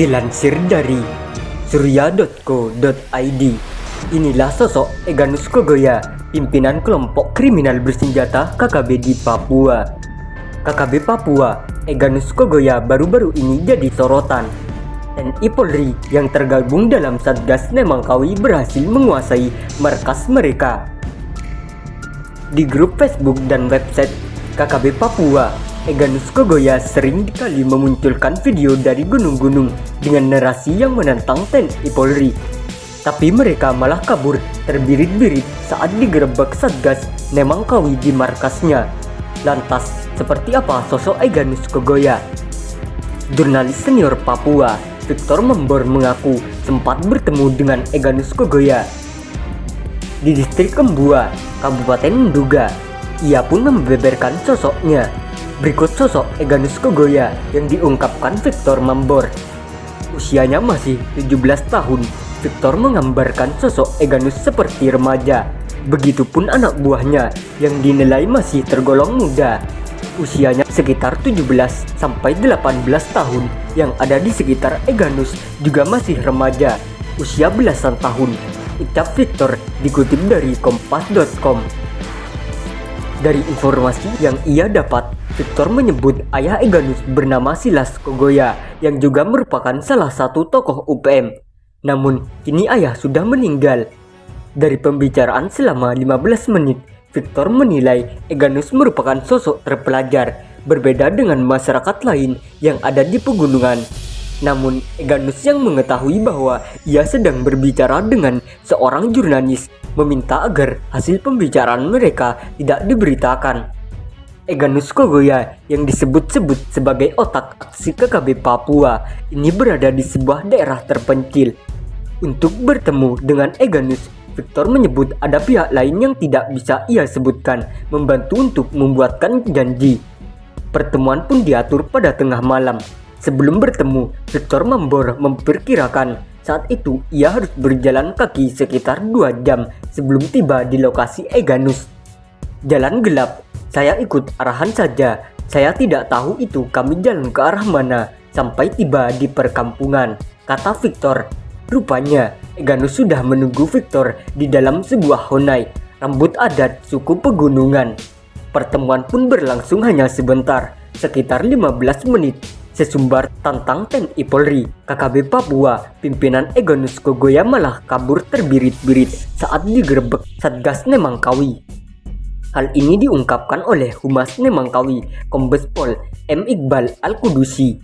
Dilansir dari surya.co.id, inilah sosok Egyanus Kogoya, pimpinan kelompok kriminal bersenjata KKB di Papua. KKB Papua, Egyanus Kogoya baru-baru ini jadi sorotan. TNI Polri yang tergabung dalam Satgas Nemangkawi berhasil menguasai markas mereka. Di grup Facebook dan website KKB Papua, Egyanus Kogoya sering kali memunculkan video dari gunung-gunung dengan narasi yang menentang TNI Polri. Tapi mereka malah kabur terbirit-birit saat digerebek Satgas Nemangkawi di markasnya. Lantas, seperti apa sosok Egyanus Kogoya? Jurnalis senior Papua, Victor Membor mengaku sempat bertemu dengan Egyanus Kogoya di distrik Kembua, Kabupaten Nduga. Ia pun membeberkan sosoknya. Berikut sosok Egyanus Kogoya yang diungkapkan Victor Membor. Usianya masih 17 tahun. Victor menggambarkan sosok Egyanus seperti remaja. Begitupun anak buahnya yang dinilai masih tergolong muda. Usianya sekitar 17 sampai 18 tahun. Yang ada di sekitar Egyanus juga masih remaja, usia belasan tahun. Ucap Victor dikutip dari kompas.com. Dari informasi yang ia dapat, Victor menyebut ayah Egyanus bernama Silas Kogoya yang juga merupakan salah satu tokoh UPM. Namun, kini ayah sudah meninggal. Dari pembicaraan selama 15 menit, Victor menilai Egyanus merupakan sosok terpelajar, berbeda dengan masyarakat lain yang ada di pegunungan. Namun, Egyanus yang mengetahui bahwa ia sedang berbicara dengan seorang jurnalis meminta agar hasil pembicaraan mereka tidak diberitakan. Egyanus Kogoya yang disebut-sebut sebagai otak aksi KKB Papua ini berada di sebuah daerah terpencil. Untuk bertemu dengan Egyanus, Victor menyebut ada pihak lain yang tidak bisa ia sebutkan membantu untuk membuatkan janji. Pertemuan pun diatur pada tengah malam. Sebelum bertemu, Victor Membor memperkirakan saat itu ia harus berjalan kaki sekitar 2 jam sebelum tiba di lokasi Egyanus. Jalan gelap, saya ikut arahan saja. Saya tidak tahu itu kami jalan ke arah mana sampai tiba di perkampungan, kata Victor. Rupanya, Egyanus sudah menunggu Victor di dalam sebuah honai, rambut adat suku pegunungan. Pertemuan pun berlangsung hanya sebentar, sekitar 15 menit. Sesumbar tentang TNI Polri, KKB Papua, pimpinan Egyanus Kogoya malah kabur terbirit-birit saat digerebek Satgas Nemangkawi. Hal ini diungkapkan oleh Humas Nemangkawi, Kombes Pol M. Iqbal Al-Qudusi.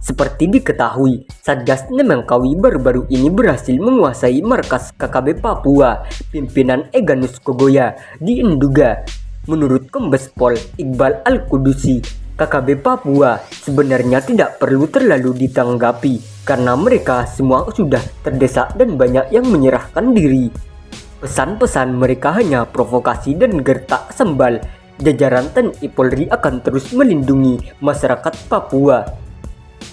Seperti diketahui, Satgas Nemangkawi baru-baru ini berhasil menguasai markas KKB Papua, pimpinan Egyanus Kogoya di Nduga. Menurut Kombes Pol Iqbal Al-Qudusi, KKB Papua sebenarnya tidak perlu terlalu ditanggapi karena mereka semua sudah terdesak dan banyak yang menyerahkan diri. Pesan-pesan mereka hanya provokasi dan gertak sambal. Jajaran TNI Polri akan terus melindungi masyarakat Papua.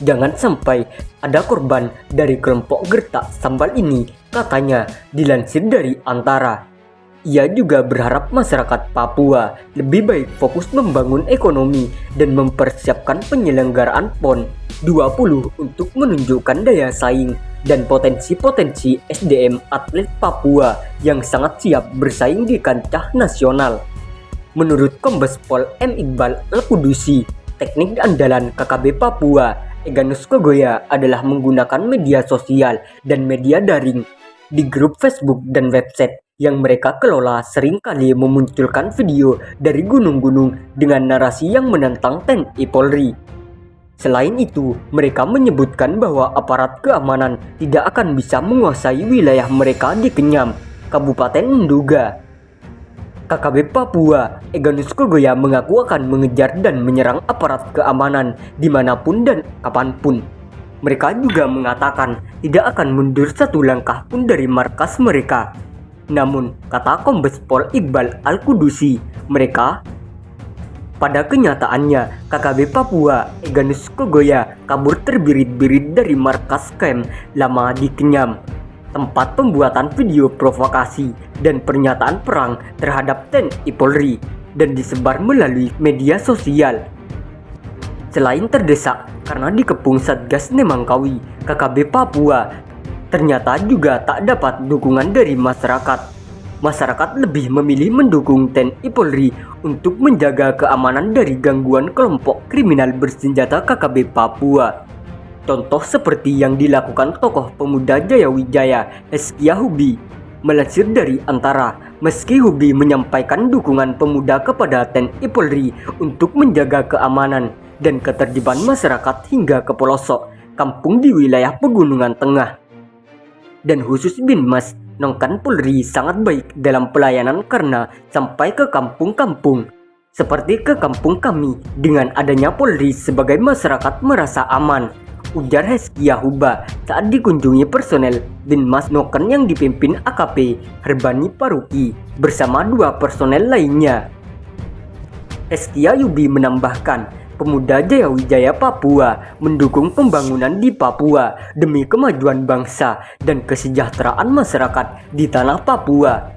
Jangan sampai ada korban dari kelompok gertak sambal ini, katanya, dilansir dari Antara. Ia juga berharap masyarakat Papua lebih baik fokus membangun ekonomi dan mempersiapkan penyelenggaraan PON 20 untuk menunjukkan daya saing dan potensi-potensi SDM atlet Papua yang sangat siap bersaing di kancah nasional. Menurut Kombes Pol M. Iqbal Al-Qudusi, teknik andalan KKB Papua, Egyanus Kogoya adalah menggunakan media sosial dan media daring. Di grup Facebook dan website yang mereka kelola seringkali memunculkan video dari gunung-gunung dengan narasi yang menentang TNI Polri. Selain itu, mereka menyebutkan bahwa aparat keamanan tidak akan bisa menguasai wilayah mereka di Kenyam, Kabupaten Nduga. KKB Papua, Egyanus Kogoya mengaku akan mengejar dan menyerang aparat keamanan dimanapun dan kapanpun. Mereka juga mengatakan tidak akan mundur satu langkah pun dari markas mereka. Namun, kata Kombes Pol Iqbal Al-Qudusi, pada kenyataannya, KKB Papua, Egyanus Kogoya kabur terbirit-birit dari markas KM lama di Kenyam, tempat pembuatan video provokasi dan pernyataan perang terhadap TNI Polri, dan disebar melalui media sosial. Selain terdesak karena dikepung Satgas Nemangkawi, KKB Papua ternyata juga tak dapat dukungan dari masyarakat. Masyarakat lebih memilih mendukung TNI Polri untuk menjaga keamanan dari gangguan kelompok kriminal bersenjata KKB Papua. Contoh seperti yang dilakukan tokoh pemuda Jayawijaya, Heskia Hubi. Melansir dari Antara, meski Hubi menyampaikan dukungan pemuda kepada TNI Polri untuk menjaga keamanan dan ketertiban masyarakat hingga ke pelosok kampung di wilayah Pegunungan Tengah. Dan khusus Binmas Noken Polri sangat baik dalam pelayanan karena sampai ke kampung-kampung. Seperti ke kampung kami, dengan adanya Polri sebagai masyarakat merasa aman, ujar Heskia Huba saat dikunjungi personel Binmas Noken yang dipimpin AKP Herbani Paruki bersama 2 personel lainnya. Heskia Yubi menambahkan, pemuda Jayawijaya Papua mendukung pembangunan di Papua demi kemajuan bangsa dan kesejahteraan masyarakat di tanah Papua.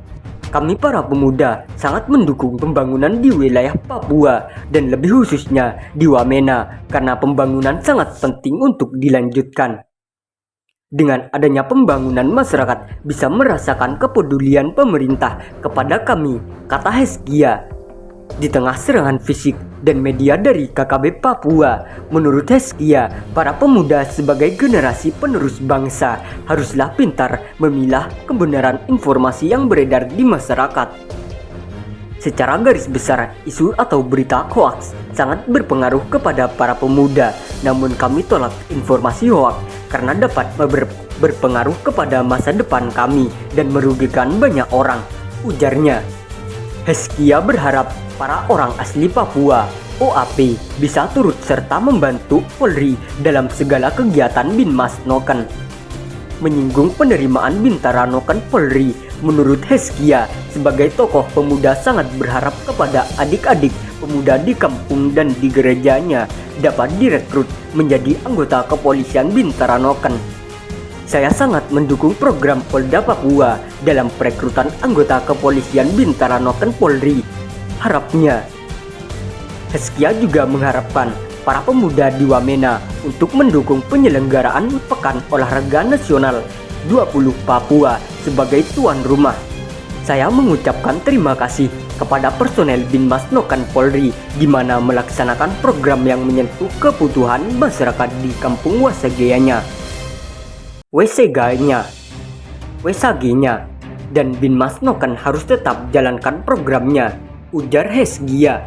Kami para pemuda sangat mendukung pembangunan di wilayah Papua dan lebih khususnya di Wamena karena pembangunan sangat penting untuk dilanjutkan. Dengan adanya pembangunan, masyarakat bisa merasakan kepedulian pemerintah kepada kami, kata Heskia. Di tengah serangan fisik dan media dari KKB Papua, menurut Heskia, para pemuda sebagai generasi penerus bangsa haruslah pintar memilah kebenaran informasi yang beredar di masyarakat. Secara garis besar, isu atau berita hoaks sangat berpengaruh kepada para pemuda, namun kami tolak informasi hoaks karena dapat berpengaruh kepada masa depan kami dan merugikan banyak orang, ujarnya. Heskia berharap para orang asli Papua (OAP) bisa turut serta membantu Polri dalam segala kegiatan Binmas Noken. Menyinggung penerimaan Bintara Noken Polri, menurut Heskia, sebagai tokoh pemuda sangat berharap kepada adik-adik pemuda di kampung dan di gerejanya dapat direkrut menjadi anggota kepolisian Bintara Noken. Saya sangat mendukung program Polda Papua dalam perekrutan anggota kepolisian Bintara Noken Polri. Harapnya, Heskia juga mengharapkan para pemuda di Wamena untuk mendukung penyelenggaraan Pekan Olahraga Nasional 20 Papua sebagai tuan rumah. Saya mengucapkan terima kasih kepada personel Binmas Noken Polri di mana melaksanakan program yang menyentuh kebutuhan masyarakat di kampung Wasageyanya, Wesagenya, dan Binmas Noken harus tetap jalankan programnya, ujar Heskia.